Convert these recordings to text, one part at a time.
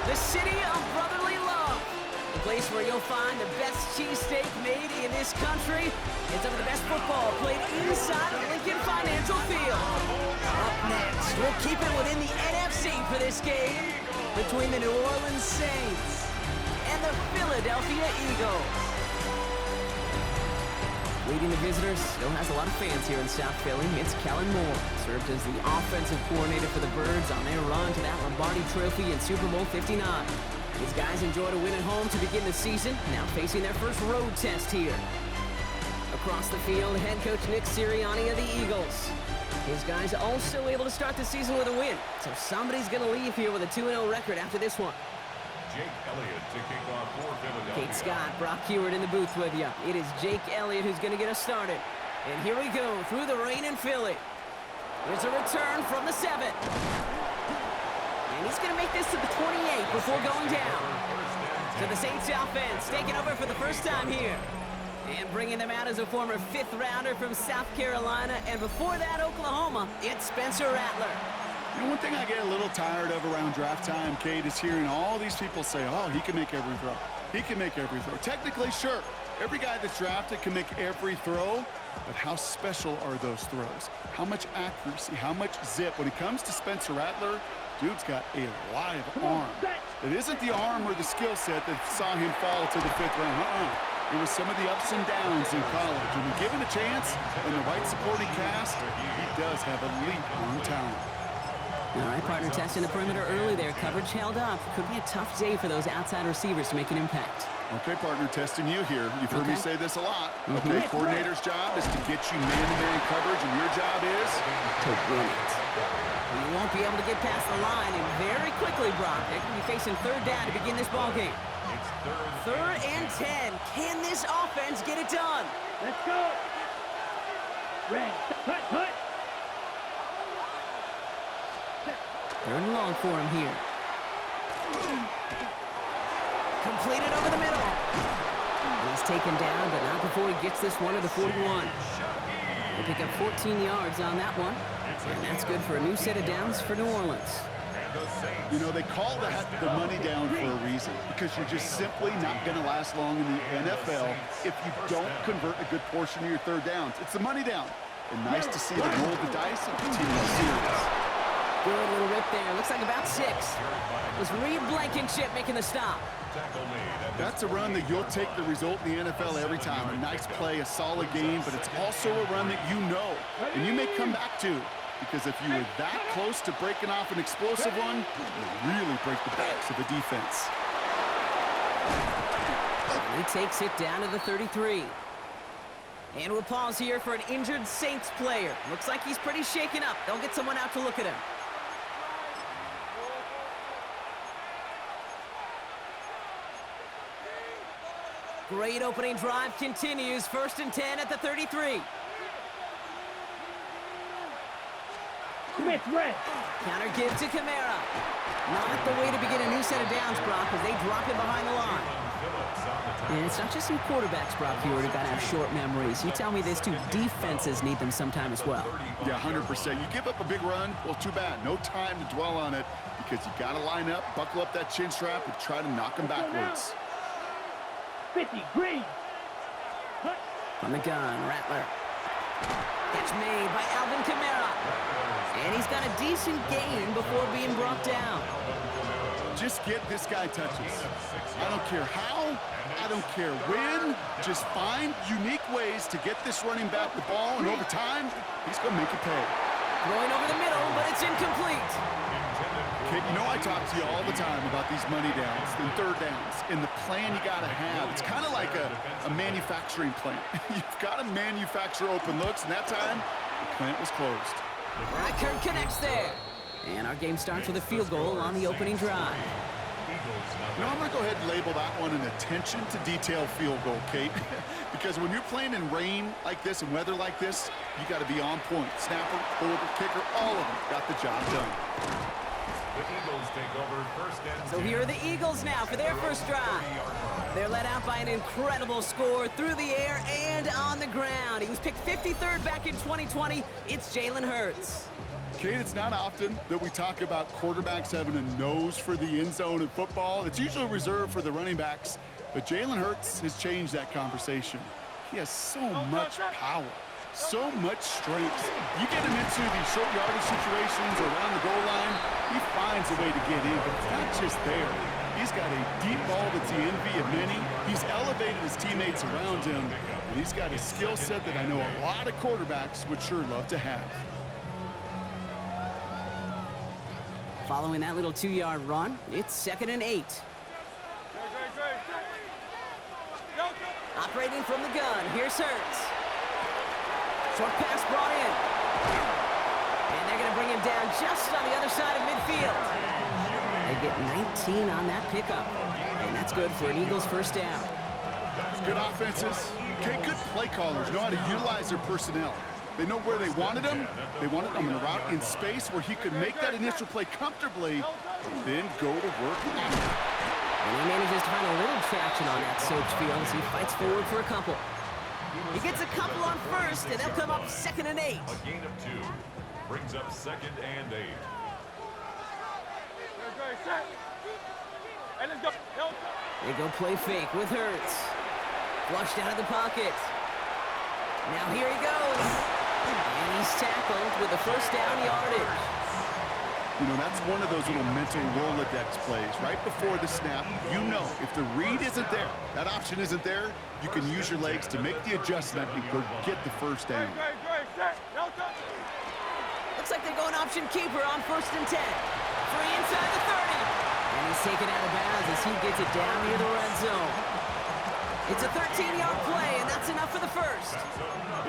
the city of brotherly love. The place where you'll find the best cheesesteak made in this country and some of the best football played inside Lincoln Financial Field. Up next, we'll keep it within the NFC for this game between the New Orleans Saints and the Philadelphia Eagles. Leading the visitors, still has a lot of fans here in South Philly. It's Kellen Moore, served as the offensive coordinator for the Birds on their run to that Lombardi Trophy in Super Bowl 59. These guys enjoyed a win at home to begin the season, now facing their first road test here. Across the field, head coach Nick Sirianni of the Eagles. His guys also able to start the season with a win, so somebody's going to leave here with a 2-0 record after this one. Jake Elliott to kick off for Philadelphia. Kate Scott, Brock Heward in the booth with you. It is Jake Elliott who's going to get us started. And here we go through the rain in Philly. Here's a return from the 7. And he's going to make this to the 28 before going down. So the Saints offense taking over for the first time here. And bringing them out as a former 5th rounder from South Carolina. And before that, Oklahoma, it's Spencer Rattler. You know, one thing I get a little tired of around draft time, Kate, is hearing all these people say, oh, he can make every throw. He can make every throw. Technically, sure. Every guy that's drafted can make every throw, but how special are those throws? How much accuracy? How much zip? When it comes to Spencer Rattler, dude's got a live arm. It isn't the arm or the skill set that saw him fall to the 5th round. It was some of the ups and downs in college. And when given a chance and the right supporting cast, he does have elite arm talent. All right, partner, testing the perimeter early there. Coverage held up. Could be a tough day for those outside receivers to make an impact. Okay, partner, testing you here. You've heard me say this a lot. Okay, coordinator's job is to get you man-to-man coverage, and your job is to win it. You won't be able to get past the line, and very quickly, Brock, they could be facing 3rd down to begin this ball game. It's 3rd and 10. Can this offense get it done? Let's go. Red, cut. 3rd and long for him here. Completed over the middle. He's taken down, but not before he gets this one to the 41. He'll pick up 14 yards on that one. And that's good for a new set of downs for New Orleans. You know, they call that the money down for a reason, because you're just simply not going to last long in the NFL if you don't convert a good portion of your 3rd downs. It's the money down. And nice to see them roll the dice and continue the series. Good little rip there. Looks like about 6. It was Reed Blankenship making the stop. That's a run that you'll take the result in the NFL every time. A nice play, a solid game, but it's also a run that you know and you may come back to, because if you were that close to breaking off an explosive one, you really break the backs of the defense. He takes it down to the 33. And we'll pause here for an injured Saints player. Looks like he's pretty shaken up. They'll get someone out to look at him. Great opening drive continues. 1st and 10 at the 33. Smith, red. Counter give to Kamara. Not the way to begin a new set of downs, Brock, as they drop it behind the line. And it's not just some quarterbacks, Brock, here who got to have short memories. You tell me this too, defenses need them sometime as well. Yeah, 100%. You give up a big run, well, too bad. No time to dwell on it, because you got to line up, buckle up that chin strap, and try to knock them backwards. 50, green. From the gun, Rattler. Catch made by Alvin Kamara. And he's got a decent gain before being brought down. Just get this guy touches. I don't care how, I don't care when. Just find unique ways to get this running back the ball, and over time, he's going to make it pay. Throwing over the middle, but it's incomplete. Kid, you know I talk to you all the time about these money downs and 3rd downs and the plan you got to have. It's kind of like a manufacturing plant. You've got to manufacture open looks, and that time, the plant was closed. Reichert connects there. And our game starts with a field goal on the opening drive. You know, I'm going to go ahead and label that one an attention to detail field goal, Kate. Because when you're playing in rain like this and weather like this, you got to be on point. Snapper, holder, kicker, all of them got the job done. The Eagles take over 1st and 10. So here are the Eagles now for their first drive. They're led out by an incredible score through the air and on the ground. He was picked 53rd back in 2020. It's Jalen Hurts. Kate, it's not often that we talk about quarterbacks having a nose for the end zone in football. It's usually reserved for the running backs. But Jalen Hurts has changed that conversation. He has so much power, so much strength. You get him into these short yardage situations or around the goal line, he finds a way to get in. But it's not just there. He's got a deep ball that's the envy of many. He's elevated his teammates around him. And he's got a skill set that I know a lot of quarterbacks would sure love to have. Following that little 2-yard run, it's 2nd and 8. Operating from the gun, here's Hurts. Short pass brought in. And they're going to bring him down just on the other side of midfield. They get 19 on that pickup. And that's good for an Eagles first down. Good offenses. Okay, good play callers know how to utilize their personnel. They know where they wanted him. They wanted him in a route in space where he could make that initial play comfortably and then go to work. And he manages to find a little traction on that soaked field as he fights forward for a couple. He gets a couple on first, and they'll come up 2nd and 8. A gain of 2 brings up 2nd and 8. They go play fake with Hurts. Flushed out of the pocket. Now here he goes. And he's tackled with a first down yardage. You know, that's one of those little mental Rolodex plays. Right before the snap, you know if the read isn't there, that option isn't there, you can use your legs to make the adjustment and go get the first down. Looks like they're going option keeper on 1st and 10. Free inside the 30. And he's taken out of bounds as he gets it down near the red zone. It's a 13-yard play, and that's enough for the first.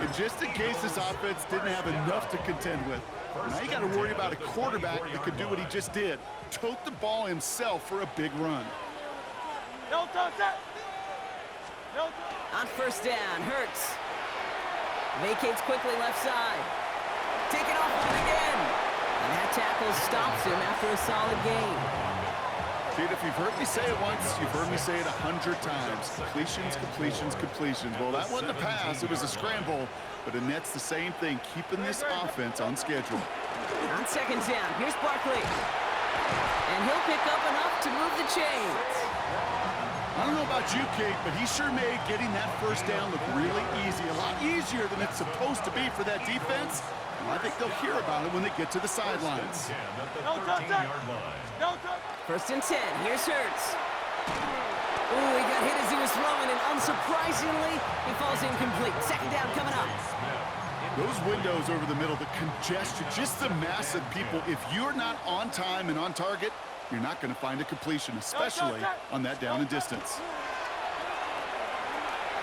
And just in case this offense didn't have enough to contend with, now you got to worry about a quarterback that could do what he just did. Tote the ball himself for a big run. On first down, Hurts. Vacates quickly left side. Taken off with it again. And that tackle stops him after a solid gain. Kid, if you've heard me say it once, you've heard me say it 100 times. Completions, completions, completions. Well, that wasn't a pass. It was a scramble. But Annette's the same thing, keeping this offense on schedule. On 2nd down, here's Barkley. And he'll pick up enough to move the chains. I don't know about you, Kate, but he sure made getting that first down look really easy. A lot easier than it's supposed to be for that defense. And I think they'll hear about it when they get to the sidelines. 1st and 10, here's Hurts. Ooh, he got hit as he was throwing, and unsurprisingly, he falls incomplete. 2nd down coming up. Those windows over the middle, the congestion, just the mass of people. If you're not on time and on target, you're not going to find a completion, especially on that down and distance.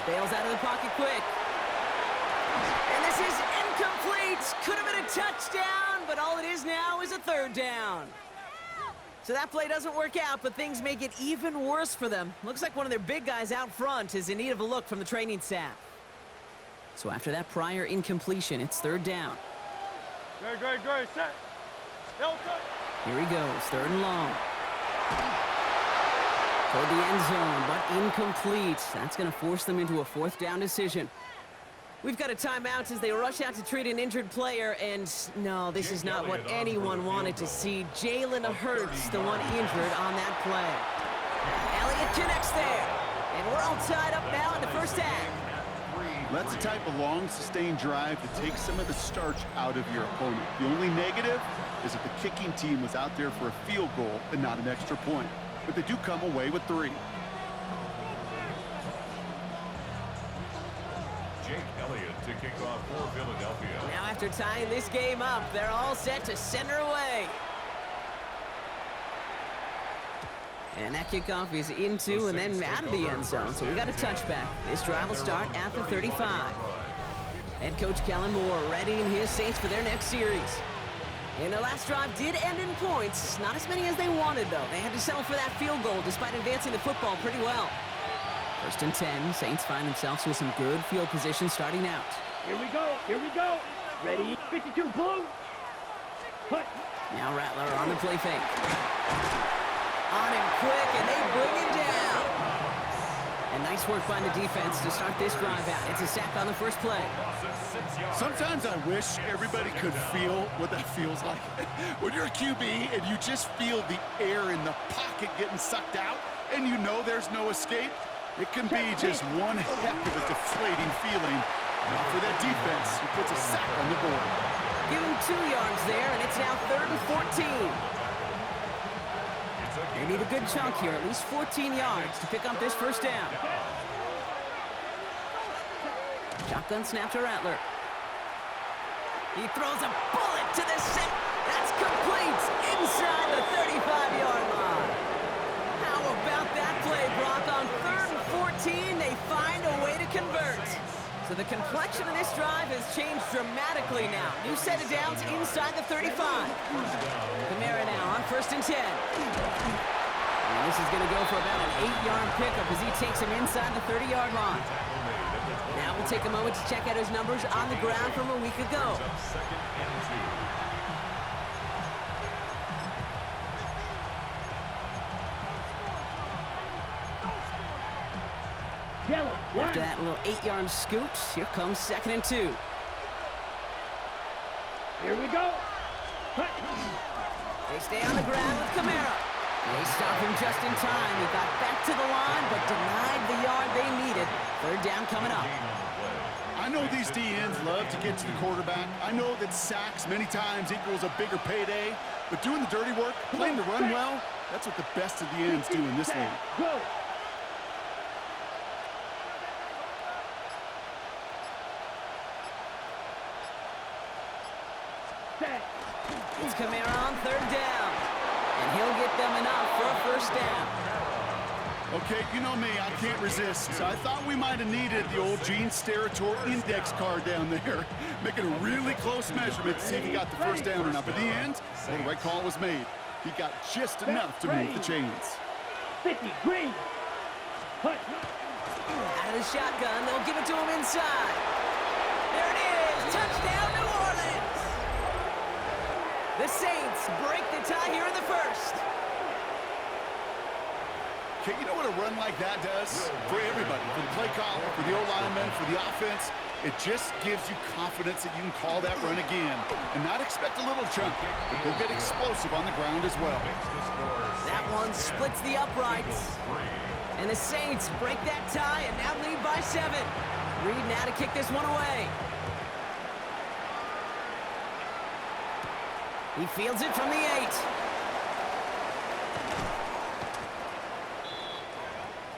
Bails out of the pocket quick. And this is incomplete. Could have been a touchdown, but all it is now is a 3rd down. So that play doesn't work out, but things make it even worse for them. Looks like one of their big guys out front is in need of a look from the training staff. So after that prior incompletion, it's 3rd down. Good, set. Here he goes, 3rd and long. Toward the end zone, but incomplete. That's going to force them into a 4th down decision. We've got a timeout as they rush out to treat an injured player, and no, this is not what anyone wanted to see. Jalen Hurts, the one injured on that play. Elliott connects there, and we're all tied up now in the first half. That's the type of long, sustained drive that takes some of the starch out of your opponent. The only negative is that the kicking team was out there for a field goal and not an extra point. But they do come away with 3. To kick off for Philadelphia. Now after tying this game up, they're all set to center away. And that kickoff is into and then out of the end zone, so we got a touchback. This drive will start at the 35. Head coach Kellen Moore readying his Saints for their next series. And their last drive did end in points. Not as many as they wanted, though. They had to settle for that field goal despite advancing the football pretty well. 1st and 10, Saints find themselves with some good field position starting out. Here we go. Ready, 52, blue. Put. Now Rattler on the play fake. On him quick, and they bring him down. And Nice work by the defense to start this drive out. It's a sack on the first play. Sometimes I wish everybody could feel what that feels like. When you're a QB and you just feel the air in the pocket getting sucked out and you know there's no escape, it can be just one heck of a deflating feeling. Now for that defense, who puts a sack on the board. Give him 2 yards there, and it's now 3rd and 14. They need a good chunk here, at least 14 yards to pick up this first down. Shotgun snap to Rattler. He throws a bullet to the set. That's complete inside the 35-yard line. How about that play, Brock? On 3rd and 14, they find a way to convert. So the complexion of this drive has changed dramatically now. New set of downs inside the 35. Kamara now on 1st and 10. And this is going to go for about an 8-yard pickup as he takes him inside the 30-yard line. Now we'll take a moment to check out his numbers on the ground from a week ago. After that little 8-yard scoot, here comes 2nd and 2. Here we go. They stay on the ground with Kamara. They stop him just in time. He got back to the line, but denied the yard they needed. 3rd down coming up. I know these D-ends love to get to the quarterback. I know that sacks many times equals a bigger payday, but doing the dirty work, playing the run well, that's what the best of the ends do in this league. Go. It's Kamara on 3rd down, and he'll get them enough for a first down. Okay, you know me, I can't resist. So I thought we might have needed the old Gene Steratore index card down there, making a really close measurement to see if he got the first down or not. But in the end, well, the right call was made. He got just enough to move the chains. 50, green. Hut. Out of the shotgun, they'll give it to him inside. There it is, touchdown New Orleans! The Saints break the tie here in the first. Okay, you know what a run like that does? For everybody, for the play caller, for the O-lineman, for the offense, it just gives you confidence that you can call that run again and not expect a little chunk, but go get explosive on the ground as well. That one splits the uprights. And the Saints break that tie and now lead by 7. Reed now to kick this one away. He fields it from the 8.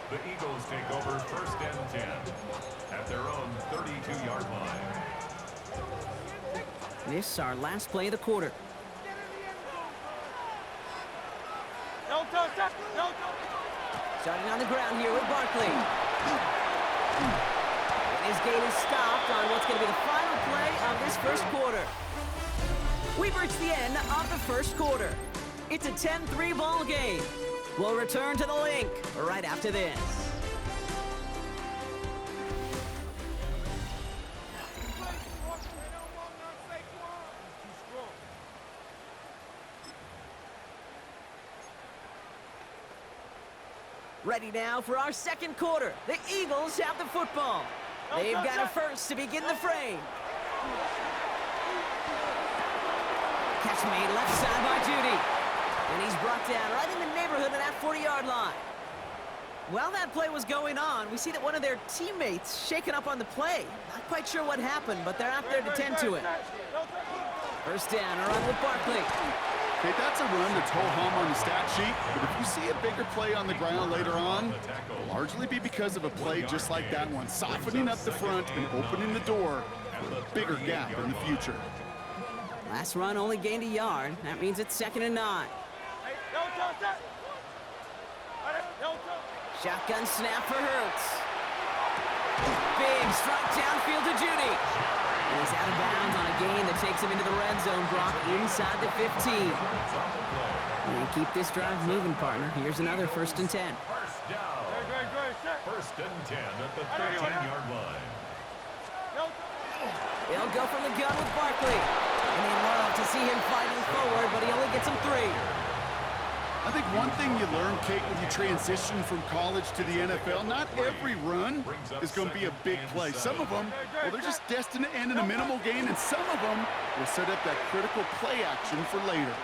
The Eagles take over 1st and 10 at their own 32-yard line. This is our last play of the quarter. Starting on the ground here with Barkley. And his gate is stopped on what's going to be the final play of this first quarter. We've reached the end of the first quarter. It's a 10-3 ball game. We'll return to the link right after this. Ready now for our second quarter. The Eagles have the football. They've got a first to begin the frame. Catch made left side by Judy. And he's brought down right in the neighborhood of that 40-yard line. While that play was going on, we see that one of their teammates shaken up on the play. Not quite sure what happened, but they're out there to tend to it. First down, a run with Barkley. Okay, that's a run that's ho-hum on the stat sheet, but if you see a bigger play on the ground later on, it'll largely be because of a play just like that one, softening up the front and opening the door for a bigger gap in the future. Last run only gained a yard. That means it's 2nd and 9. Shotgun snap for Hurts. Big strike downfield to Judy. And he's out of bounds on a gain that takes him into the red zone, Brock, inside the 15. And keep this drive moving, partner. Here's another 1st and 10. First down. 1st and 10 at the 13-yard line. He'll go from the gun with Barkley. And they love to see him fighting forward, but he only gets him 3. I think one thing you learn, Kate, when you transition from college to the NFL, not every run is going to be a big play. Some of them, well, they're just destined to end in a minimal gain, and some of them will set up that critical play action for later.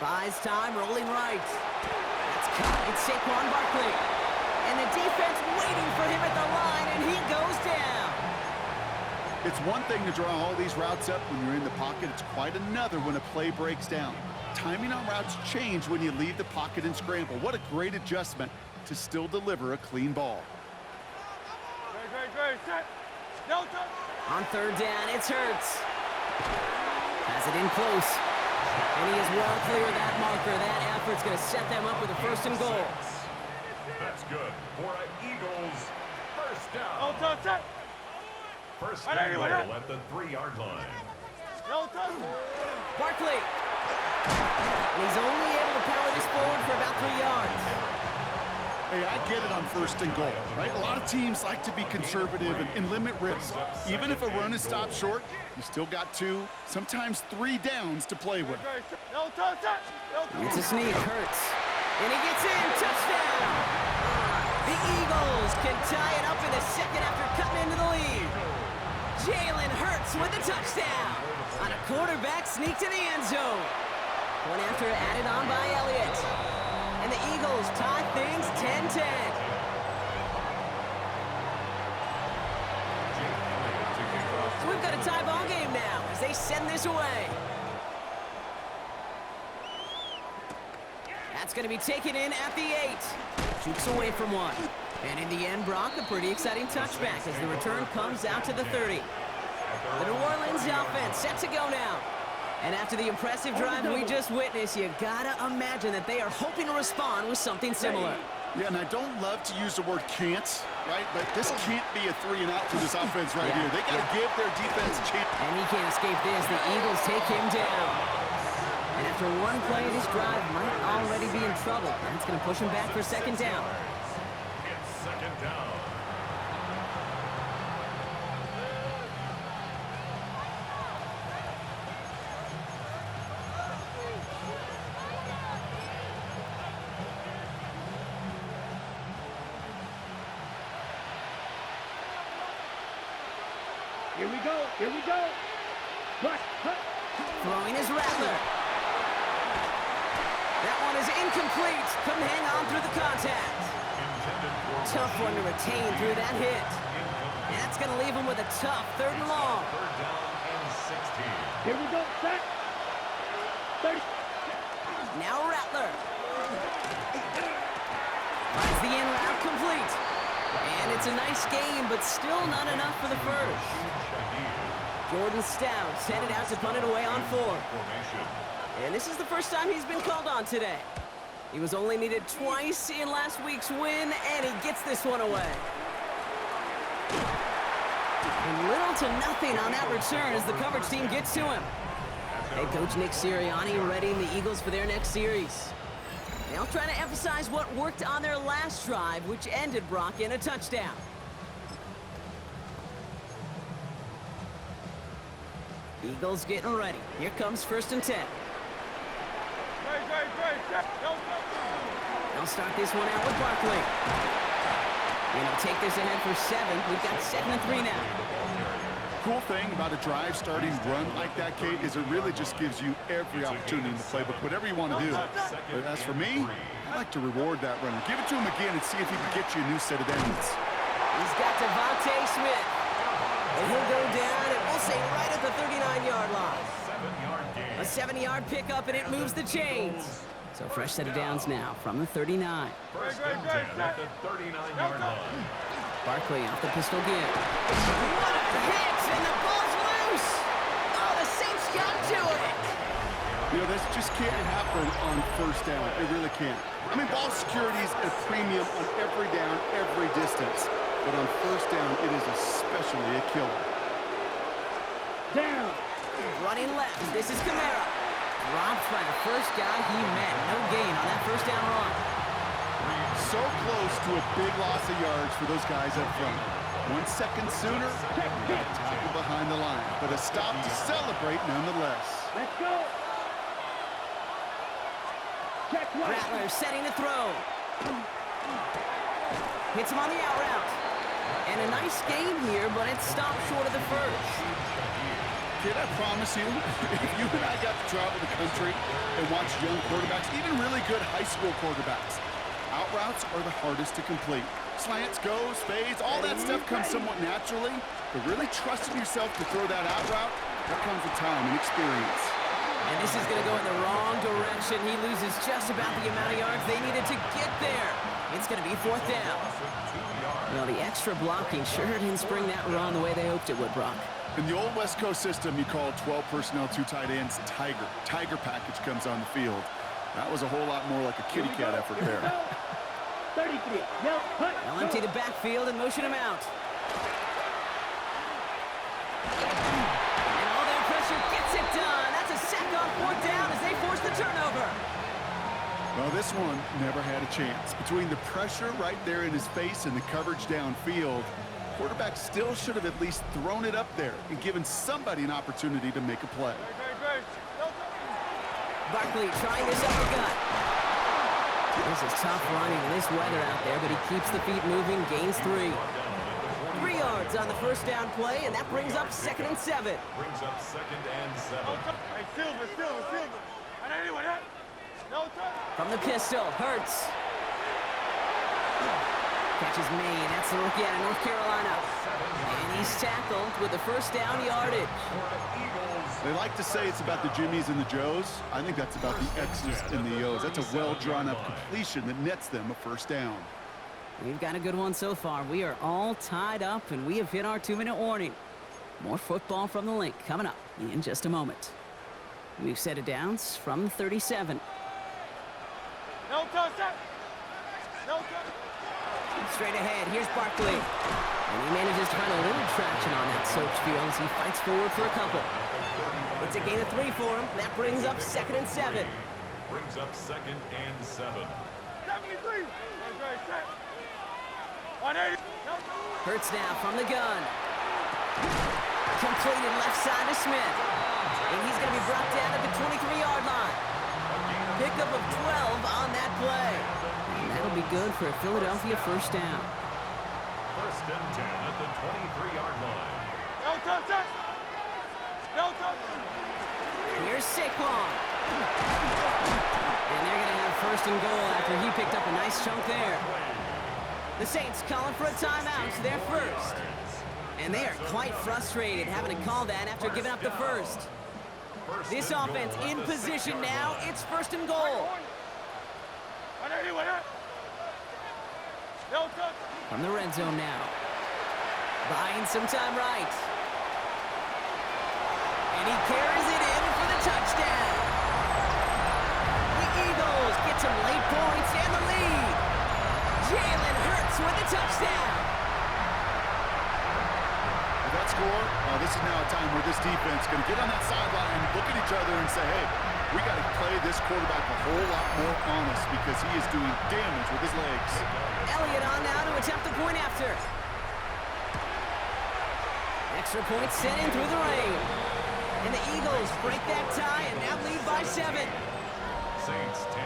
Buys time, rolling right. That's caught. It's Saquon Barkley. And the defense waiting for him at the line, and he goes down. It's one thing to draw all these routes up when you're in the pocket. It's quite another when a play breaks down. Timing on routes change when you leave the pocket and scramble. What a great adjustment to still deliver a clean ball. On third down, it's Hurts. Has it in close. And he is well clear of that marker. That effort's going to set them up with a first and goal. That's good for an Eagles first down. First and goal at the 3-yard line. Barkley. And he's only able to power this forward for about 3 yards. Hey, I get it on first and goal, right? A lot of teams like to be conservative and limit risk. Even if a run is stopped short, you still got 2, sometimes 3 downs to play with. It's a sneak, Hurts. And he gets in, touchdown! The Eagles can tie it up in a second after cutting into the lead. Jalen Hurts with the touchdown on a quarterback sneak to the end zone. One after added on by Elliott. And the Eagles tie things 10-10. So we've got a tie ball game now as they send this away. That's going to be taken in at the 8. Shoots away from one. And in the end, Brock, a pretty exciting touchback as the return comes out to the 30. The New Orleans offense set to go now. And after the impressive drive we just witnessed, you gotta imagine that they are hoping to respond with something similar. Yeah, and I don't love to use the word can't, right? But this can't be a 3 and out for this offense right here. They gotta give their defense a chance. And he can't escape this. The Eagles take him down. And after one play, this drive might already be in trouble. That's gonna push him back for second down. It's second down. Here we go. Throwing is Rattler. That one is incomplete. Couldn't hang on through the contact. Tough one to retain through that hit. And that's going to leave him with a tough 3rd and long. Third down and 16. Here we go. Set. 30. Now Rattler. Finds the in route complete. And it's a nice game, but still not enough for the first. Jordan Stout headed out to punt it away on 4. And this is the first time he's been called on today. He was only needed twice in last week's win, and he gets this one away. And little to nothing on that return as the coverage team gets to him. Head coach Nick Sirianni readying the Eagles for their next series. They'll try to emphasize what worked on their last drive, which ended Brock in a touchdown. Eagles getting ready. Here comes 1st and 10. They'll start this one out with Barkley. And he'll take this ahead for 7. We've got 2nd and 3 now. Cool thing about a drive starting run like that, Kate, is it really just gives you every opportunity in the playbook, whatever you want to do. But as for me, I like to reward that runner. Give it to him again and see if he can get you a new set of downs. He's got Devontae Smith. And he'll go down, and we'll say right at the 39-yard line. A 7-yard pickup, and it moves the chains. So fresh set of downs now from the 39. First and 10 at the 39-yard line. Barkley off the pistol again. What a hit, and the ball's loose. Oh, the Saints got to it. You know, this just can't happen on first down. It really can't. I mean, ball security is a premium on every down, every distance. But on first down, it is especially a killer. Down. Running left. This is Kamara. Dropped by the first guy he met. No gain on that first down run. So close to a big loss of yards for those guys up front. 1 second sooner, tackle behind the line. But a stop to celebrate nonetheless. Let's go. Rattler setting to throw. Hits him on the out route. And a nice game here, but it stopped short of the first. Kid, I promise you, if you and I got to travel the country and watch young quarterbacks, even really good high school quarterbacks, out routes are the hardest to complete. Slants, goes, fades, all that stuff comes somewhat naturally, but really trusting yourself to throw that out route, that comes with time and experience. And this is going to go in the wrong direction. He loses just about the amount of yards they needed to get there. It's going to be 4th down. Well, the extra blocking sure didn't spring that run the way they hoped it would, Brock. In the old West Coast system, you call 12 personnel, 2 tight ends, Tiger. Tiger package comes on the field. That was a whole lot more like a kitty cat effort there. 33. They'll empty the backfield and motion him out. And all their pressure gets it done. That's a sack on 4th down as they force the turnover. Well, this one never had a chance. Between the pressure right there in his face and the coverage downfield, quarterback still should have at least thrown it up there and given somebody an opportunity to make a play. Barkley trying this up the gut. This is tough running in this weather out there, but he keeps the feet moving, gains 3. 3 yards on the first down play, and that brings up 2nd and 7. Brings up 2nd and 7. Hey, Silver. From the pistol, Hurts. Catches Maine, that's the rookie out of North Carolina. And he's tackled with the first down yardage. They like to say it's about the Jimmies and the Joes. I think that's about the X's and the O's. That's a well-drawn-up completion that nets them a first down. We've got a good one so far. We are all tied up, and we have hit our 2-minute warning. More football from the link coming up in just a moment. We've set it downs from the 37. No touch. Straight ahead, here's Barkley. And he manages to find a little traction on that soaked field as he fights forward for a couple. It's a gain of 3 for him. That brings up 2nd and 7. Brings up 2nd and 7. 73. 180. Hurts now from the gun. Completed left side to Smith. And he's going to be brought down at the 23-yard line. Pickup of 12 on that play. And that'll be good for a Philadelphia first down. 1st and 10 at the 23-yard line. No touch. Here's Saquon. And they're going to have 1st and goal after he picked up a nice chunk there. The Saints calling for a timeout, so they're first. And they are quite frustrated having to call that after giving up the first. This offense in position now. It's 1st and goal. From the red zone now. Buying some time right. And he carries it in for the touchdown. The Eagles get some late points and the lead. Jalen Hurts with the touchdown. With that score, this is now a time where this defense is going to get on that sideline, look at each other and say, hey, we got to play this quarterback a whole lot more honest because he is doing damage with his legs. Elliott on now to attempt the point after. Extra point sent in through the rain. And the Eagles break that tie and now lead by 7. Saints 10.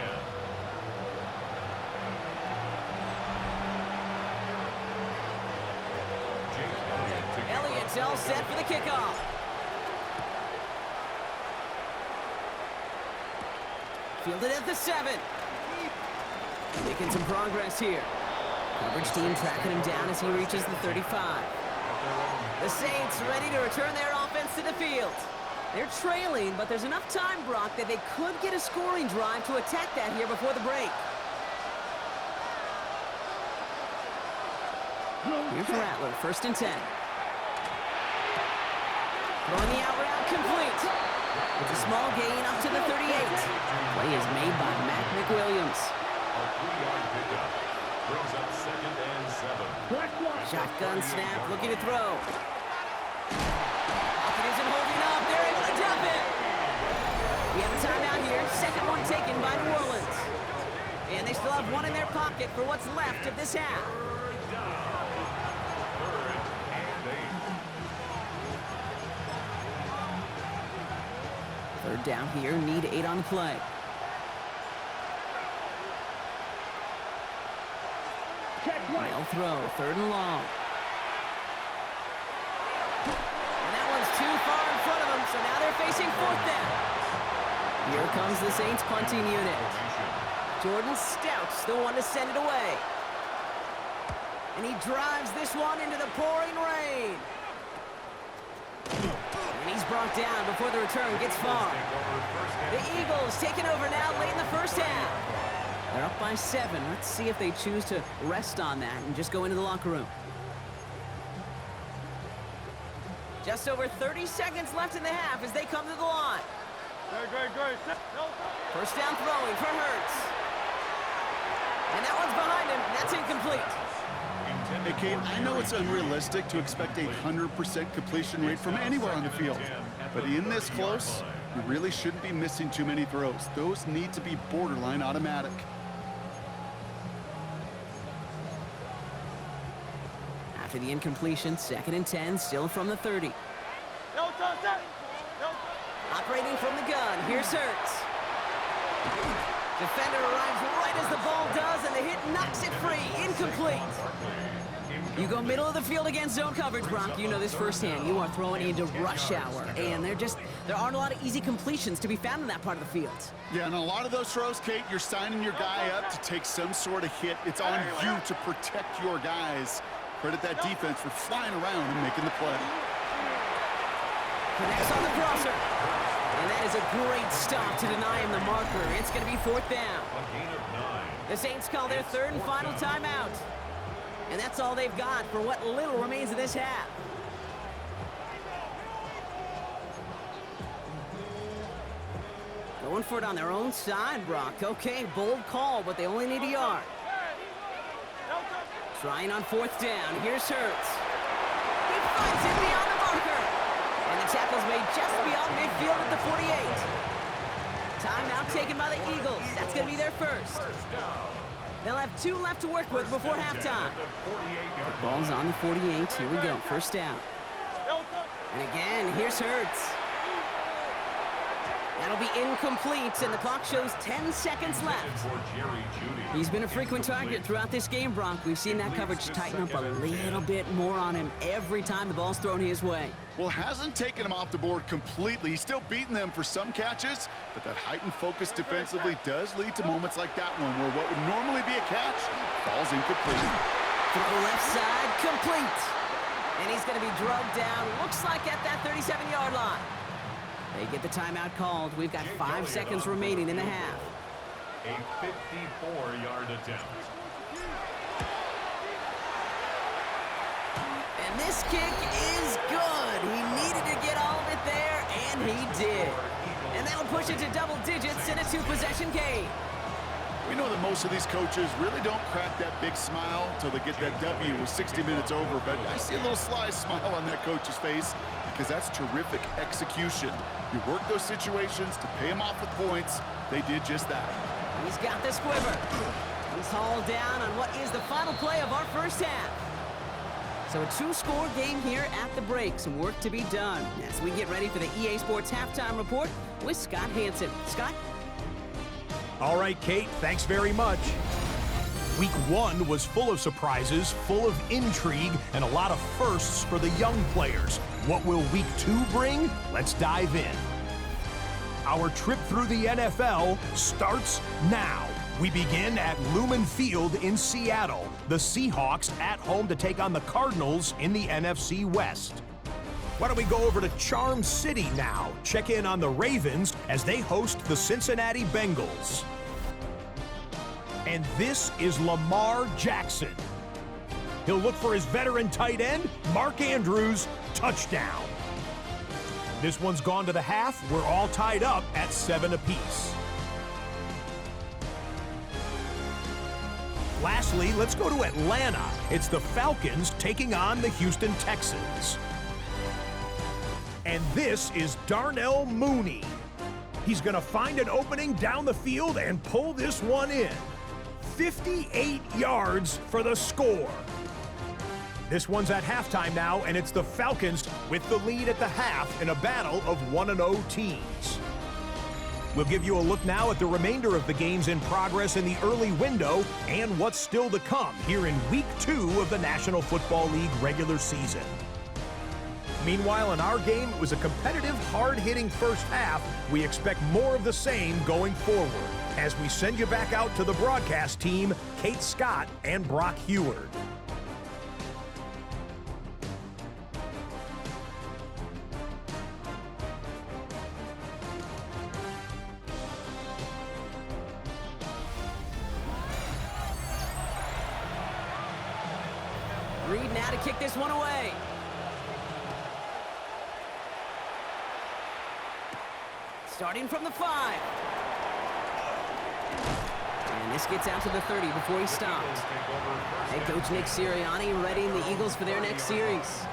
Elliott's all set for the kickoff. Fielded at the 7. Making some progress here. Coverage team tracking him down as he reaches the 35. The Saints ready to return their offense to the field. They're trailing, but there's enough time, Brock, that they could get a scoring drive to attack that here before the break. Here's Rattler, 1st and 10. Throwing the out route complete. It's a small gain up to the 38. Play is made by Matt McWilliams. A 3-yard pickup. Brings up 2nd and 7. Shotgun snap, looking to throw. Pocket isn't holding up. They're able to drop it. We have a timeout here. 2nd one taken by New Orleans. And they still have one in their pocket for what's left of this half. 3rd and 8. 3rd down here, need 8 on the play. Check right. They'll throw, 3rd and long. And that one's too far in front of them, so now they're facing 4th down. Here comes the Saints punting unit. Jordan Stout's the one to send it away. And he drives this one into the pouring rain. And he's brought down before the return gets far. The Eagles taking over now late in the first half. They're up by 7. Let's see if they choose to rest on that and just go into the locker room. Just over 30 seconds left in the half as they come to the line. Great. First down throwing for Hurts. And that one's behind him. That's incomplete. Hey, Kate, I know it's unrealistic to expect a 100% completion rate from anywhere on the field. But in this close, you really shouldn't be missing too many throws. Those need to be borderline automatic. After the incompletion, 2nd and 10, still from the 30. Operating from the gun, here's Hurts. Defender arrives right as the ball does, and the hit knocks it free. Incomplete. You go middle of the field against zone coverage, Brock. You know this firsthand. You are throwing into rush hour, and there aren't a lot of easy completions to be found in that part of the field. Yeah, and a lot of those throws, Kate, you're signing your guy up to take some sort of hit. It's on you to protect your guys. Credit that defense for flying around and making the play. Connects on the crosser. And that is a great stop to deny him the marker. It's going to be 4th down. The Saints call their 3rd and final timeout. And that's all they've got for what little remains of this half. Going for it on their own side, Brock. Okay, bold call, but they only need a yard. Trying on 4th down. Here's Hurts. He finds it beyond the marker. And the tackle's made just beyond midfield at the 48. Timeout taken by the Eagles. That's going to be their first. They'll have 2 left to work with before halftime. The ball's on the 48. Here we go. First down. And again, here's Hurts. That'll be incomplete, and the clock shows 10 seconds left. He's been a frequent target throughout this game, Brock. We've seen that coverage tighten up a little bit more on him every time the ball's thrown his way. Well, hasn't taken him off the board completely. He's still beating them for some catches, but that heightened focus defensively does lead to moments like that one where what would normally be a catch falls incomplete. Throw left side, complete. And he's going to be drugged down, looks like at that 37-yard line. They get the timeout called. We've got 5 seconds remaining in the half. A 54-yard attempt. And this kick is good. He needed to get all of it there, and he did. And that'll push it to double digits in a 2-possession game. We know that most of these coaches really don't crack that big smile until they get that W with 60 minutes over, but I see a little sly smile on that coach's face because that's terrific execution. You work those situations to pay them off with points. They did just that. He's got the squiver. He's hauled down on what is the final play of our first half. So a 2-score game here at the break. Some work to be done as we get ready for the EA Sports Halftime Report with Scott Hansen. Scott? All right, Kate, thanks very much. Week 1 was full of surprises, full of intrigue, and a lot of firsts for the young players. What will Week 2 bring? Let's dive in. Our trip through the NFL starts now. We begin at Lumen Field in Seattle. The Seahawks at home to take on the Cardinals in the NFC West. Why don't we go over to Charm City now? Check in on the Ravens as they host the Cincinnati Bengals. And this is Lamar Jackson. He'll look for his veteran tight end, Mark Andrews, touchdown. This one's gone to the half. We're all tied up at 7 apiece. Lastly, let's go to Atlanta. It's the Falcons taking on the Houston Texans. And this is Darnell Mooney. He's going to find an opening down the field and pull this one in. 58 yards for the score. This one's at halftime now, and it's the Falcons with the lead at the half in a battle of 1-0 teams. We'll give you a look now at the remainder of the games in progress in the early window and what's still to come here in Week 2 of the National Football League regular season. Meanwhile, in our game, it was a competitive, hard-hitting first half. We expect more of the same going forward as we send you back out to the broadcast team, Kate Scott and Brock Heward. Reed now to kick this one away. Starting from the 5. And this gets out to the 30 before he stops. Head coach Nick Sirianni readying the Eagles for their next series.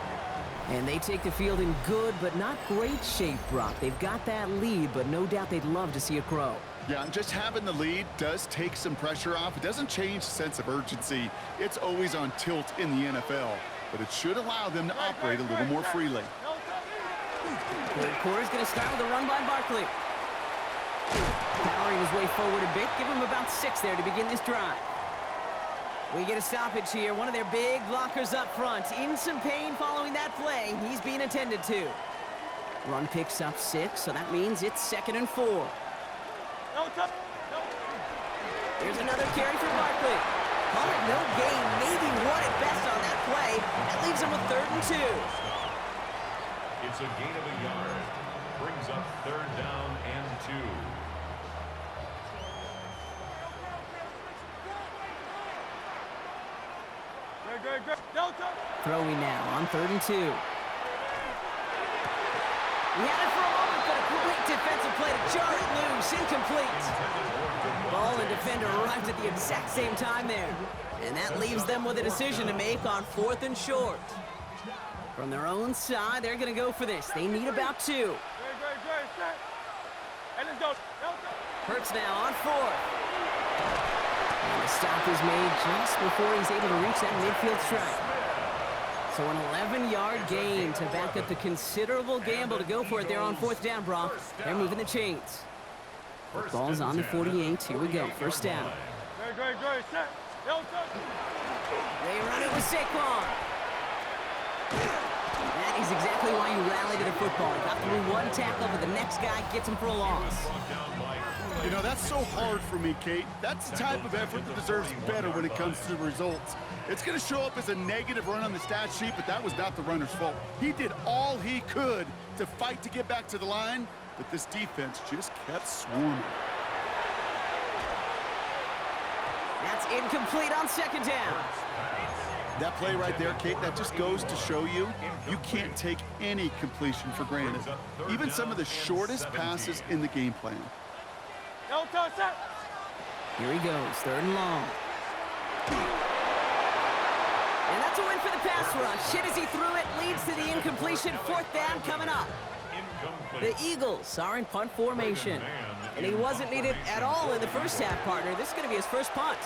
And they take the field in good but not great shape, Brock. They've got that lead, but no doubt they'd love to see it grow. Yeah, just having the lead does take some pressure off. It doesn't change the sense of urgency. It's always on tilt in the NFL, but it should allow them to operate a little more freely. Third quarter's going to start with a run by Barkley. Powering his way forward a bit. Give him about 6 there to begin this drive. We get a stoppage here. One of their big blockers up front. In some pain following that play. He's being attended to. Run picks up 6, so that means it's 2nd and 4. Here's another carry for Barkley. Call it no gain. Maybe 1 at best on that play. That leaves him with 3rd and 2. It's a gain of a yard. Brings up 3rd down and 2. Throwing now on 3rd and 2. He had it for a moment, but a great defensive play to jar it loose. Incomplete. Ball and defender arrived at the exact same time there. And that leaves them with a decision to make on 4th and short. From their own side, they're going to go for this. They need about 2. Hurts now on 4th. And the stop is made just before he's able to reach that midfield strike. So an 11-yard gain to back up the considerable gamble to go for it there on 4th down, Brock. They're moving the chains. The ball's on the 48. Here we go. 1st down. They run it with Saquon. That is exactly why you rally to the football. Got through 1 tackle, but the next guy gets him for a loss. You know, that's so hard for me, Kate. That's the type of effort that deserves better when it comes to the results. It's going to show up as a negative run on the stat sheet, but that was not the runner's fault. He did all he could to fight to get back to the line, but this defense just kept swarming. That's incomplete on 2nd down. That play right there, Kate, that just goes to show you, you can't take any completion for granted. Even some of the shortest passes in the game plan. Here he goes, 3rd and long. And that's a win for the pass rush. Hit as he threw it, leads to the incompletion. 4th down coming up. The Eagles are in punt formation. And he wasn't needed at all in the first half, partner. This is going to be his first punt.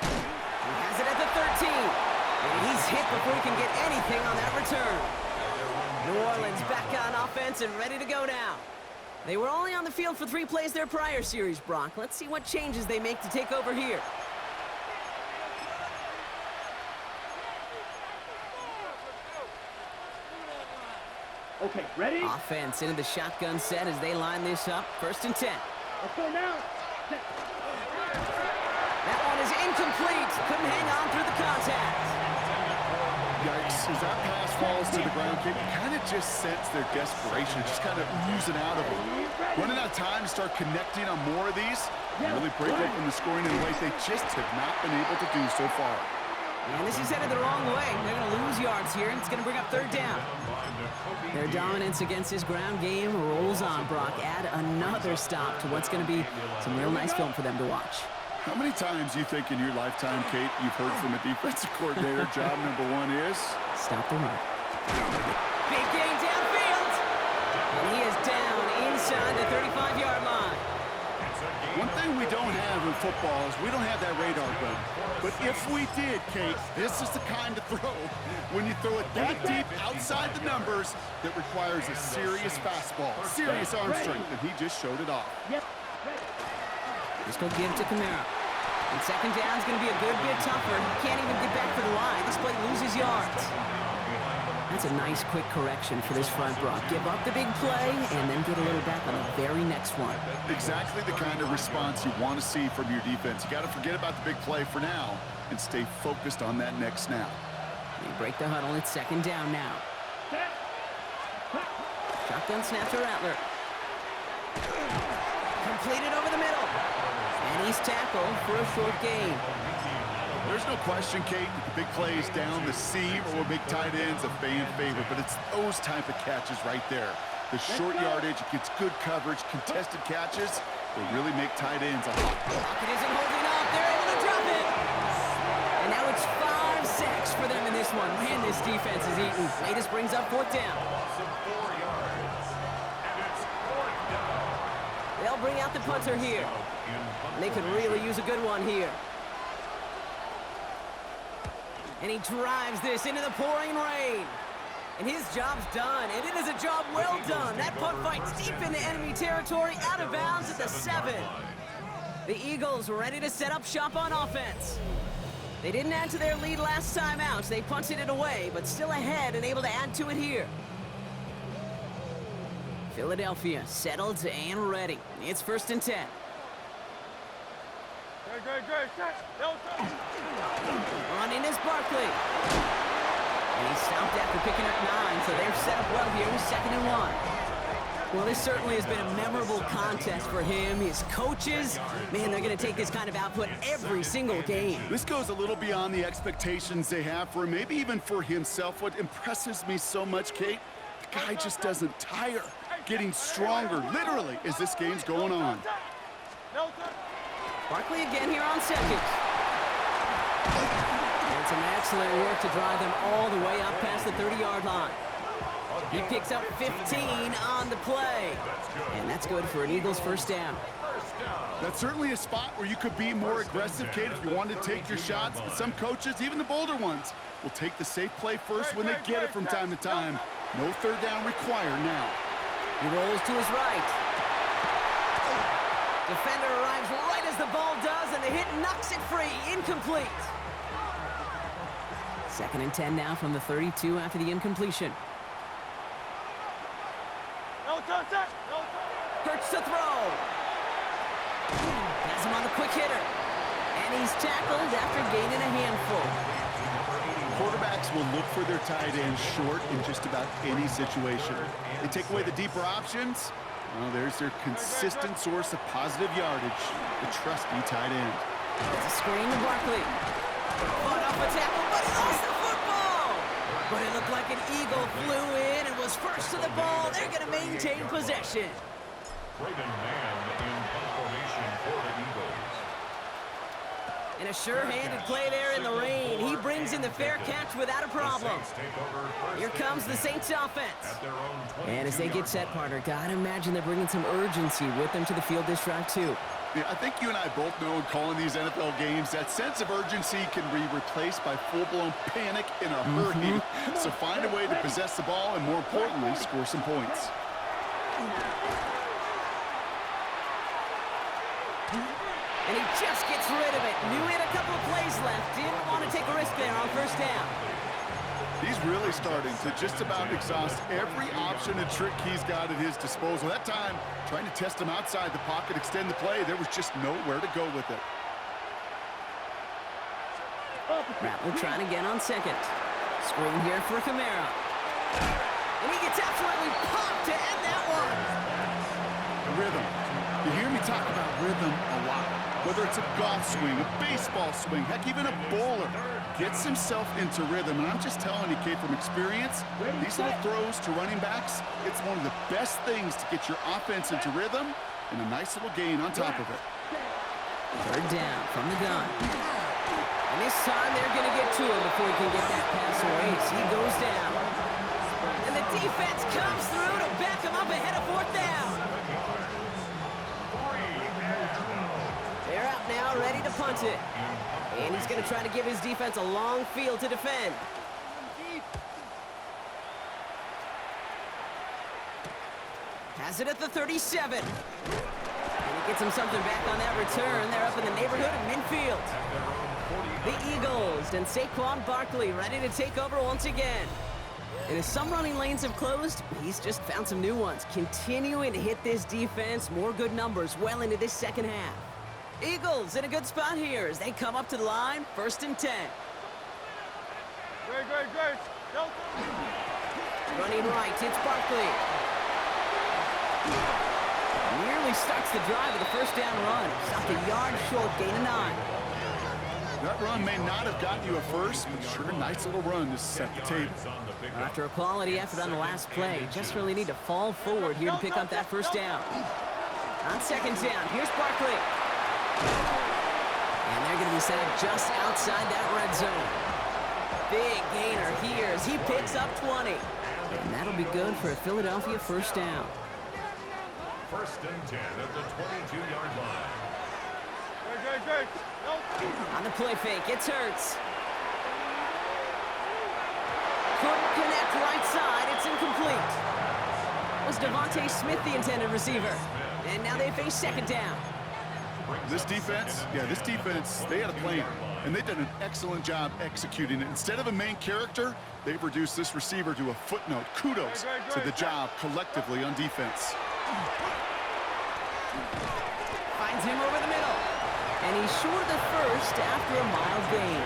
He has it at the 13. And he's hit before he can get anything on that return. New Orleans back on offense and ready to go now. They were only on the field for 3 plays their prior series, Brock. Let's see what changes they make to take over here. Okay, ready? Offense into the shotgun set as they line this up. 1st and 10. Let's go now. That one is incomplete. Couldn't hang on through the contact. Yikes, as that pass falls to the ground, Kate, you kind of just sense their desperation, just kind of oozing out of them. Running out of time to start connecting on more of these, and really break open the scoring in ways they just have not been able to do so far. And this is headed the wrong way. They're going to lose yards here, and it's going to bring up 3rd down. Their dominance against this ground game rolls on, Brock. Add another stop to what's going to be some real nice film for them to watch. How many times do you think in your lifetime, Kate, you've heard from a defensive coordinator, job number 1 is? Stop the run. Big gain downfield. And he is down inside the 35-yard line. One thing we don't have in football is we don't have that radar happen. But if we did, Kate, this is the kind of throw when you throw it that deep outside the numbers that requires a serious fastball, serious arm strength, and he just showed it off. Just go give it to Kamara. And second down's going to be a good bit tougher. He can't even get back for the line. This play loses yards. That's a nice, quick correction for this front block. Give up the big play and then get a little back on the very next one. Exactly the kind of response you want to see from your defense. You got to forget about the big play for now and stay focused on that next snap. They break the huddle. It's second down now. Shotgun snap to Rattler. Completed over the middle. And he's tackled for a short gain. There's no question, Kate, that the big plays down the seam or big tight ends a fan favorite, but it's those type of catches right there. The short yardage, it gets good coverage, contested catches, they really make tight ends a hot. Pocket isn't holding up. They're able to drop it. And now it's 5 sacks for them in this one. Man, this defense is eating. Latest brings up fourth down. They'll bring out the punter here. And they could really use a good one here. And he drives this into the pouring rain. And his job's done. And it is a job well done. That punt fights deep into enemy territory, out of bounds at the 7. The Eagles ready to set up shop on offense. They didn't add to their lead last time out. They punted it away, but still ahead and able to add to it here. Philadelphia settled and ready. It's 1st and 10. Running is Barkley. And he's stopped after picking up 9, so they're set up well here with 2nd and 1. Well, this certainly has been a memorable contest for him. His coaches, man, they're going to take this kind of output every single game. This goes a little beyond the expectations they have for him, maybe even for himself. What impresses me so much, Kate, the guy just doesn't tire. Getting stronger, literally, as this game's going on. Barkley again here on 2nd. And some excellent work to drive them all the way up past the 30-yard line. He picks up 15 on the play. And that's good for an Eagles 1st down. That's certainly a spot where you could be more aggressive, Kate, if you wanted to take your shots. But some coaches, even the bolder ones, will take the safe play first when they get it from time to time. No 3rd down required now. He rolls to his right. Defender arrives right as the ball does, and the hit knocks it free. Incomplete. 2nd and 10 now from the 32 after the incompletion. Hurts to throw. Has him on the quick hitter. And he's tackled after gaining a handful. Quarterbacks will look for their tight end short in just about any situation. They take away the deeper options. Well, there's their consistent source of positive yardage, the trusty tight end. It's a screen to Barkley. Fought off a tackle, but he lost the football. But it looked like an Eagle flew in and was first to the ball. They're going to maintain possession. Braden Mann in formation for the Eagles. And a sure-handed play there in the rain. He brings in the fair catch without a problem. Here comes the Saints offense. And as they get set, partner, gotta imagine they're bringing some urgency with them to the field this drive, too. Yeah, I think you and I both know in calling these NFL games, that sense of urgency can be replaced by full-blown panic in a hurry. So find a way to possess the ball and, more importantly, score some points. And he just gets rid of it. Knew he had a couple of plays left. Didn't want to take a risk there on 1st down. He's really starting to just about exhaust every option and trick he's got at his disposal. That time, trying to test him outside the pocket, extend the play, there was just nowhere to go with it. Rattler trying again on 2nd. Screen here for Kamara. And he gets absolutely pumped to end that one. Rhythm. You hear me talk about rhythm a lot. Whether it's a golf swing, a baseball swing, heck, even a bowler gets himself into rhythm. And I'm just telling you, Kate, from experience, these little throws to running backs, it's one of the best things to get your offense into rhythm and a nice little gain on top of it. 3rd down from the gun. And this time they're going to get to him before he can get that pass away. So he goes down. And the defense comes through to back him up ahead of 4th down. They're out now, ready to punt it. And he's going to try to give his defense a long field to defend. Has it at the 37. And he gets him something back on that return. They're up in the neighborhood of midfield. The Eagles and Saquon Barkley ready to take over once again. And as some running lanes have closed, he's just found some new ones, continuing to hit this defense more good numbers well into this second half. Eagles in a good spot here as they come up to the line, 1st and 10. Great. Running right, it's Barkley. Nearly starts the drive with a first down run. Stopped a yard short, gain of 9. That run may not have gotten you a first, but sure, nice little run to set the table. After a quality effort on the last play, just really need to fall forward here to pick up that first down. On 2nd down, here's Barkley. And they're going to be set up just outside that red zone. Big gainer here as he picks up 20. And that'll be good for a Philadelphia first down. 1st and 10 at the 22-yard line. Great. On the play fake, it's Hurts. Couldn't connect right side, it's incomplete. Was Devontae Smith the intended receiver? And now they face 2nd down. This defense, they had a plan, and they've done an excellent job executing it. Instead of a main character, they've reduced this receiver to a footnote. Kudos to the job collectively on defense. Finds him over the middle. And he's short of the first after a mild gain.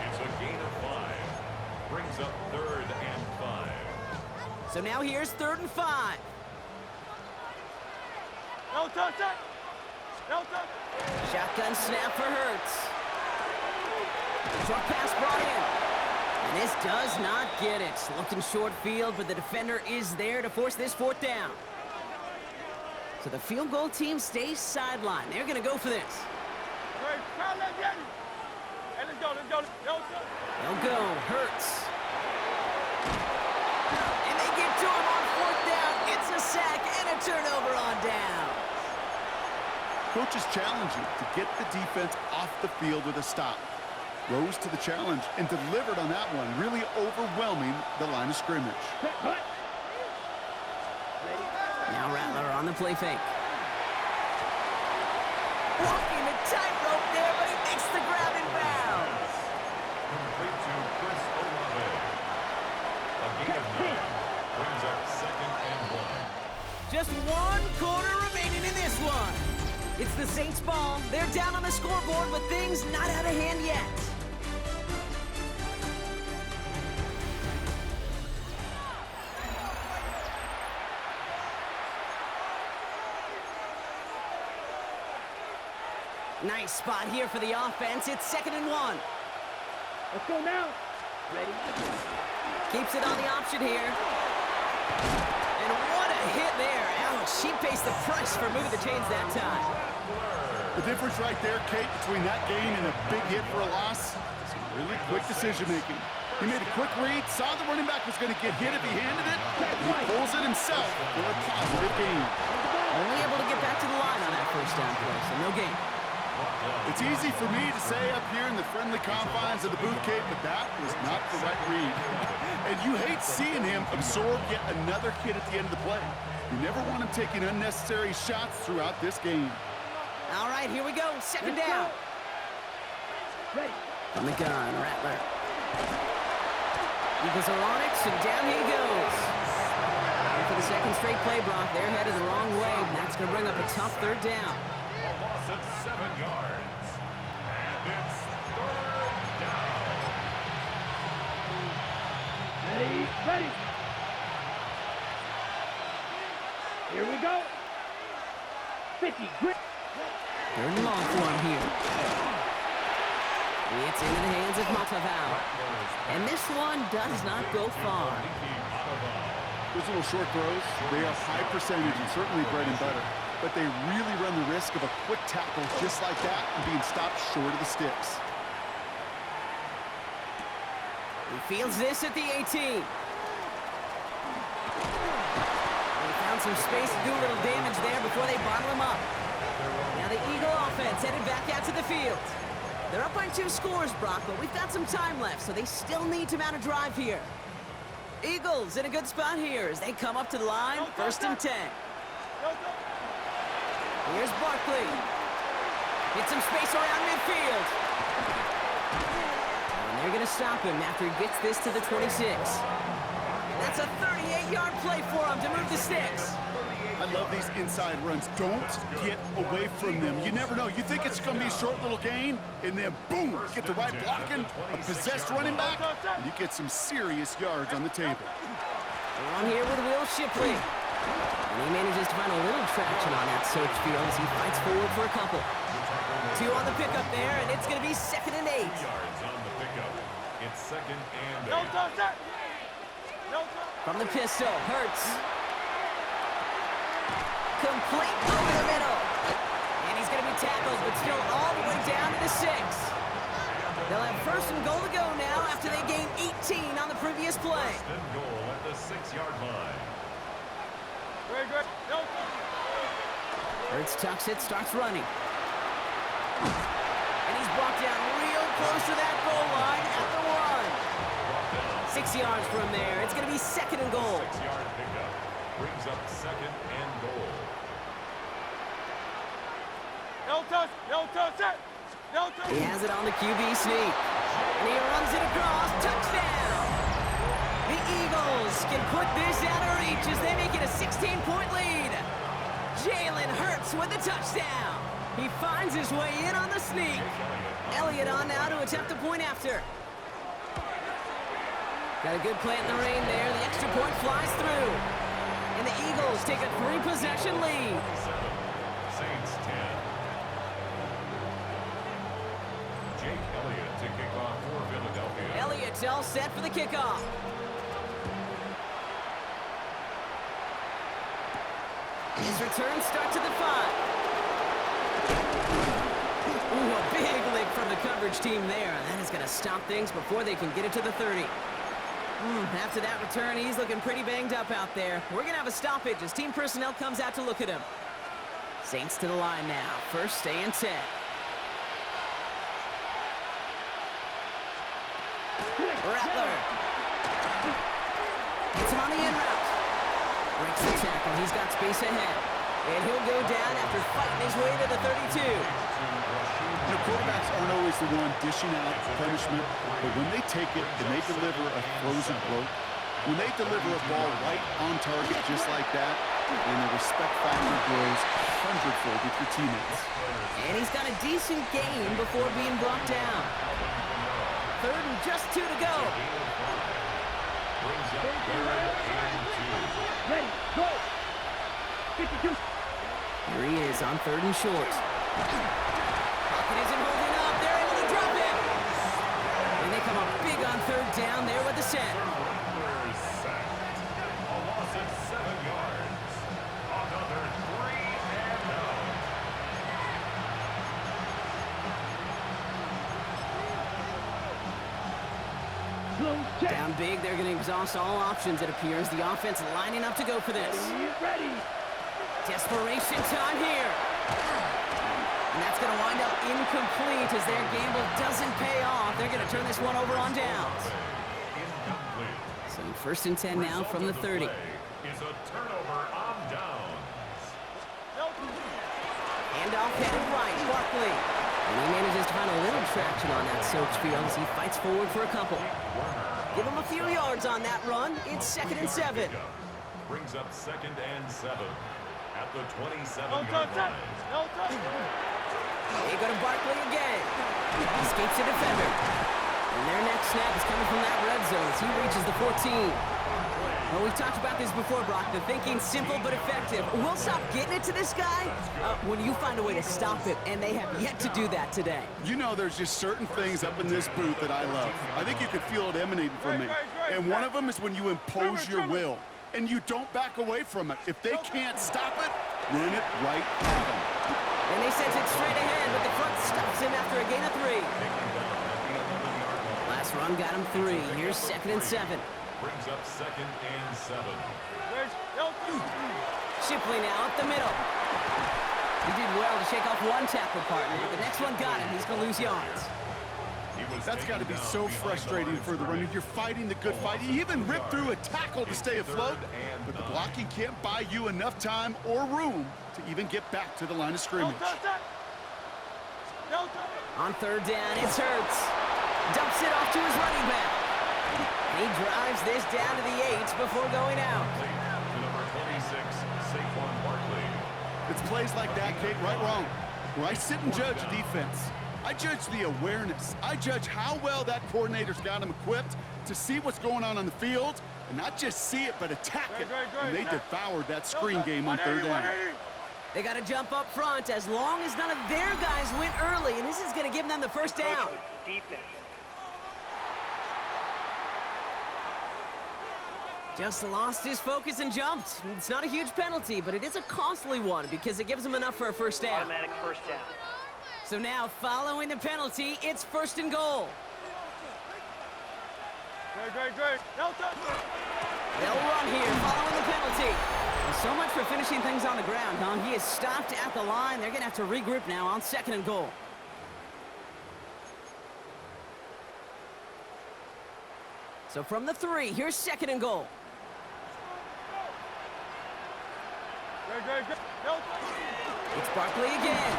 It's a gain of 5. Brings up 3rd and 5. So now here's 3rd and 5. No touch. Shotgun snap for Hurts. Short pass brought in. And this does not get it. Looking short field, but the defender is there to force this 4th down. So the field goal team stays sidelined. They're going to go for this. Great. Hey, let's go. They'll go. Hurts. And they get to him on 4th down. It's a sack and a turnover on down. Coaches challenge you to get the defense off the field with a stop. Rose to the challenge and delivered on that one, really overwhelming the line of scrimmage. Now Rattler on the play fake. Walking the tightrope there, but he makes the grab in bounds. Complete to Chris Olave. A gain of 9. Brings up 2nd and 1. Just 1 quarter remaining in this one. It's the Saints' ball. They're down on the scoreboard, but things not out of hand yet. Nice spot here for the offense. It's 2nd and 1. Let's go now. Ready? Keeps it on the option here. And what a hit there. Ouch, she pays the price for moving the chains that time. The difference right there, Kate, between that gain and a big hit for a loss, is really quick decision-making. He made a quick read, saw the running back was going to get hit if he handed it, and he pulls it himself for a positive gain. Only able to get back to the line on that first down play, so no gain. It's easy for me to say up here in the friendly confines of the booth, Kate, but that was not the right read. And you hate seeing him absorb yet another hit at the end of the play. You never want him taking unnecessary shots throughout this game. All right, here we go. 2nd down. Ready. From the gun, Rattler. Eagles are on it, and down he goes. And for the 2nd straight play, Brock, they're headed the wrong way, and that's going to bring up a tough 3rd down. A loss of 7 yards. And it's 3rd down. Ready. Here we go. 50. Grip. 3rd and long for him here. It's into the hands of Matavao. And this one does not go far. Those little short throws, they have high percentage and certainly bread and butter. But they really run the risk of a quick tackle just like that and being stopped short of the sticks. He fields this at the 18. They found some space to do a little damage there before they bottle him up. Now the Eagle offense headed back out to the field. They're up by 2 scores, Brock, but we've got some time left, so they still need to mount a drive here. Eagles in a good spot here as they come up to the line, 1st and 10. Here's Barkley. Get some space around midfield. And they're going to stop him after he gets this to the 26. That's a 38-yard play for him to move the sticks. I love these inside runs. Don't get away from them. You never know. You think it's going to be a short little gain, and then boom, get the right blocking, a possessed running back, and you get some serious yards on the table. We're on here with Will Shipley. And he manages to find a little traction on that search field as he fights forward for a couple. 2 on the pickup there, and it's going to be 2nd and 8. Yards on the pickup. It's 2nd and 8. No touch that. No touch. From the pistol, Hurts. Complete over the middle. And he's going to be tackled, but still all the way down to the 6. They'll have 1st and goal to go now after they gained 18 on the previous play. 1st and goal at the 6-yard line. Great. No touch. Hurts tucks it, starts running. And he's brought down real close to that goal line at the 1. 6 yards from there. It's going to be 2nd and goal. 6-yard pickup brings up 2nd and goal. No touch that. No touch. He has it on the QB sneak. And he runs it across. Touchdown! The Eagles can put this out of reach as they make it a 16-point lead. Jalen Hurts with the touchdown. He finds his way in on the sneak. Elliott on now to attempt a point after. Got a good play in the rain there. The extra point flies through. And the Eagles take a 3-possession lead. Saints 10. Jake Elliott to kick off for Philadelphia. Elliott's all set for the kickoff. His return starts at the 5. Ooh, a big lick from the coverage team there. That is going to stop things before they can get it to the 30. After that return, he's looking pretty banged up out there. We're going to have a stoppage as team personnel comes out to look at him. Saints to the line now. 1st and 10. Rattler. Gets him on the in route. Breaks the tackle. He's got space ahead. And he'll go down after fighting his way to the 32. The quarterbacks aren't always the one dishing out punishment, but when they take it and they deliver a frozen blow, when they deliver a ball right on target just like that, then the respect factor grows 100-fold with your teammates. And he's got a decent gain before being brought down. 3rd and just 2 to go. Brings up 3rd and 2. Ready, go. 52. Here he is on 3rd and short. Pocket isn't holding up. They're able to drop him. And they come up big on 3rd down there with the set. Sacked. A loss of 7 yards. Another 3 and out. Down big, they're going to exhaust all options, it appears. The offense lining up to go for this. Ready. Desperation time here. And that's going to wind up incomplete as their gamble doesn't pay off. They're going to turn this one over on downs. Incomplete. So 1st and 10 now from the 30. Is a turnover on downs. Handoff headed right, Barkley. And he manages to find a little traction on that search field as he fights forward for a couple. Give him a few yards on that run. It's 2nd and 7. Brings up 2nd and 7 at the 27-yard No touch that. line. No touch. They go to Barkley again. Escapes the defender. And their next snap is coming from that red zone as he reaches the 14. Well, we've talked about this before, Brock. The thinking's simple but effective. We'll stop getting it to this guy when you find a way to stop it, and they have yet to do that today. You know, there's just certain things up in this booth that I love. I think you could feel it emanating from me. And one of them is when you impose your will, and you don't back away from it. If they can't stop it, run it right at them. And they sent it straight ahead, but the front stops him after a gain of 3. Last run got him 3. Here's 2nd and 7. Brings up 2nd and 7. Shipley now up the middle. He did well to shake off one tackle partner, but the next one got him. He's going to lose yards. That's got to be so frustrating for the runner. You're fighting the good fight. You even ripped through a tackle to stay afloat, but the blocking can't buy you enough time or room to even get back to the line of scrimmage. On third down, it's Hurts. Dumps it off to his running back. He drives this down to the 8 before going out. Number 26, Saquon Barkley. It's plays like that, Kate, right wrong, where I sit and judge defense. I judge the awareness. I judge how well that coordinator's got him equipped to see what's going on the field, and not just see it, but attack it. And they devoured that screen game on third down. They got to jump up front as long as none of their guys went early, and this is going to give them the first down. Defense. Just lost his focus and jumped. It's not a huge penalty, but it is a costly one because it gives him enough for a first down. Automatic first down. So now, following the penalty, it's first and goal. Great. They'll run here following the penalty. Well, so much for finishing things on the ground, huh? He is stopped at the line. They're going to have to regroup now on second and goal. So from the 3, here's second and goal. It's Barkley again.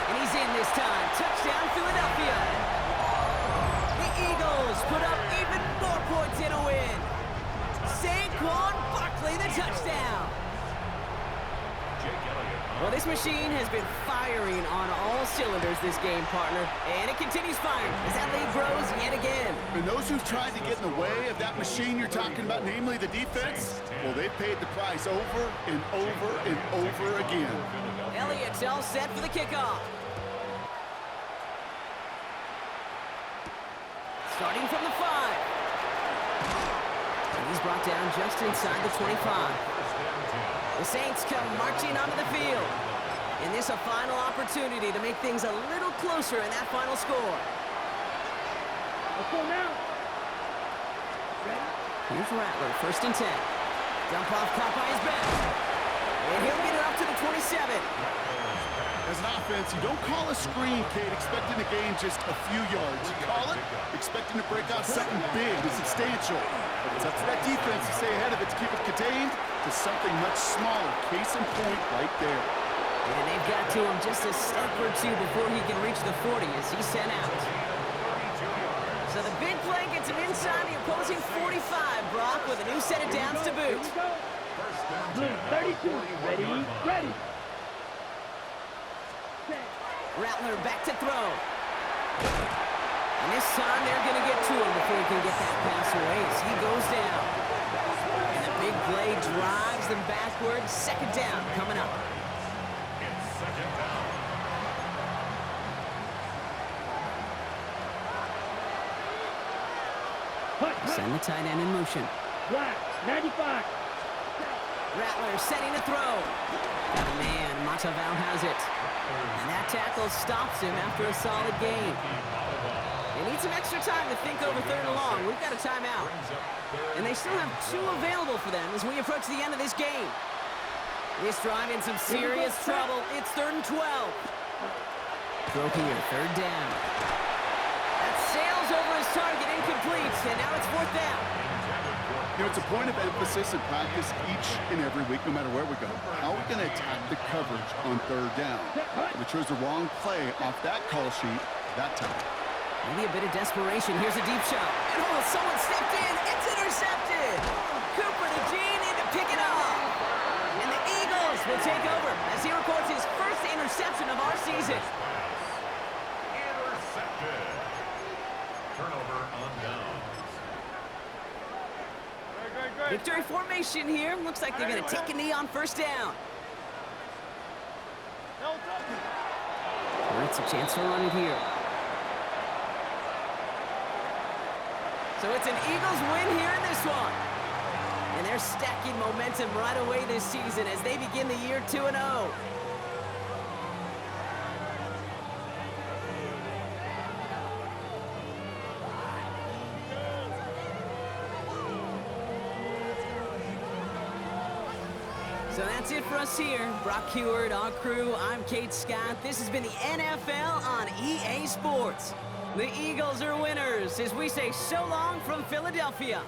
And he's in this time. Touchdown, Philadelphia. The Eagles put up even more points in a win. Saquon Barkley, the touchdown. Well, this machine has been firing on all cylinders this game, partner. And it continues firing as that lead grows yet again. And those who've tried to get in the way of that machine you're talking about, namely the defense, well, they've paid the price over and over and over again. Elliott's all set for the kickoff. Starting from the 5. And he's brought down just inside the 25. The Saints come marching onto the field. And this a final opportunity to make things a little closer in that final score. Let's go now. Here's Rattler, first and 10. Dump off caught by his back. And he'll get it up to the 27. As an offense, you don't call a screen, Kate, expecting to gain just a few yards. You call it expecting to break out something big and substantial. But it's up to that defense to stay ahead of it, to keep it contained to something much smaller. Case in point right there. And they've got to him just a step or two before he can reach the 40 as he's sent out. So the big play gets him inside the opposing 45, Brock, with a new set of downs to boot. Blue 32. Ready. Rattler back to throw. And this time they're going to get to him before he can get that pass away as he goes down. And the big play drives them backwards. Second down coming up. It's second down. Send the tight end in motion. Black 95. Rattler setting a throw. Got a man. Mataval has it. And that tackle stops him after a solid gain. They need some extra time to think over third and long. We've got a timeout. And they still have 2 available for them as we approach the end of this game. This drive in some serious trouble. It's third and 12. Throw here, third down. That sails over his target, incomplete, and now it's fourth down. You know, it's a point of emphasis in practice each and every week, no matter where we go. How are we going to attack the coverage on third down? We chose the wrong play off that call sheet that time. Maybe a bit of desperation. Here's a deep shot. And oh, someone stepped in. It's intercepted. Cooper to Gene in to pick it up. And the Eagles will take over as he records his first interception of our season. Intercepted. Turnover on downs. Victory formation here. Looks like they're going to take a knee on first down. It's a chance to run it here. So it's an Eagles win here in this one. And they're stacking momentum right away this season as they begin the year 2-0. So So that's it for us here. Brock Heward, our crew, I'm Kate Scott. This has been the NFL on EA Sports. The Eagles are winners as we say so long from Philadelphia.